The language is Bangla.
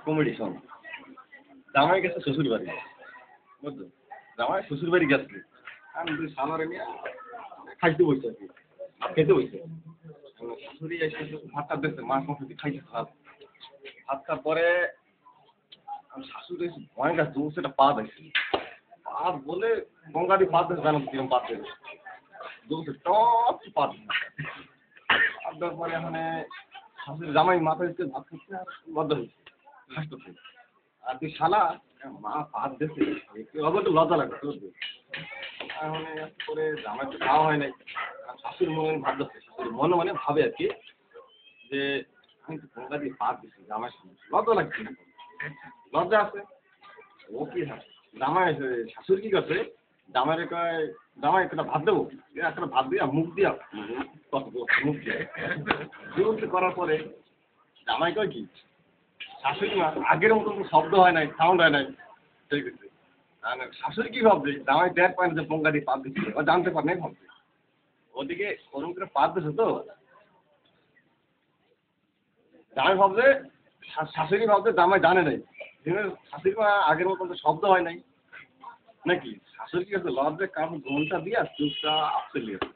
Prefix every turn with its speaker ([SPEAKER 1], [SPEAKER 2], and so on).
[SPEAKER 1] কমেডি শোন। জামাই গেছে শ্বশুর বাড়ি, বুঝছো? জামাই শ্বশুর বাড়ি গেছে, আমি তুই সামনে নিয়ে খাইতে বসে আর কি, খেতে বসে। শাশুড়ি এসে ভাতটা দিচ্ছে, মাছ মাংস দিয়ে খাইছে ভাত। ভাত খাওয়ার পরে আমি শাশুড়ি এসে ভয় গেছে, ও সেটা পা দেখছি। পা বলে গঙ্গাটি পা দেখে জানো কিরম পা দেবে, দোষে টপ পা দিচ্ছে। পা দেওয়ার পরে মানে শাশুড়ি জামাই মাথা দিচ্ছে, ভাত খাচ্ছে আর লজ্জা হচ্ছে, হাসতেছে। আর তুই শালা মা পাত দিচ্ছে, একটু লজ্জা লাগবে তোর। এখন করে জামাই তো খাওয়া হয় নাই, শাশুড়ি মনে ভাব দিচ্ছে, শাশুড়ি মনে মনে ভাবে আর কি যে আমি তো গঙ্গা দিয়ে পাত দিচ্ছি জামাই সামনে, লজ্জা লাগছে না, লজ্জা আছে। ও কি জামাই শাশুড়ি কি করছে, জামাইয়ের কয় জামাই একটা ভাত দেবো, একটা ভাত দিয়া মুখ দিয়া কত মুখ দিয়ে করার পরে জামাই কয় কি, শাশুড়ি মা আগের মতো কোনো শব্দ হয় নাই, সাউন্ড হয় নাই, ঠিক আছে। আর শাশুড়ি কি ভাবছে, জামাই দেড় পায় না যে পঙ্গা দিয়ে পাত দিচ্ছে, ও জানতে পারে নাই ভাবছে। ওদিকে ওরকম করে পাত দিছে তো, জামাই ভাবছে শাশুড়ি ভাবছে জামাই জানে নাই, শাশুড়ি মা আগের মতো তো শব্দ হয় নাই নাকি। শাশুড়ি কি করছে, লজ্জায় কারণ ঘন্টা দিয়া চুপটা চলে গেছে।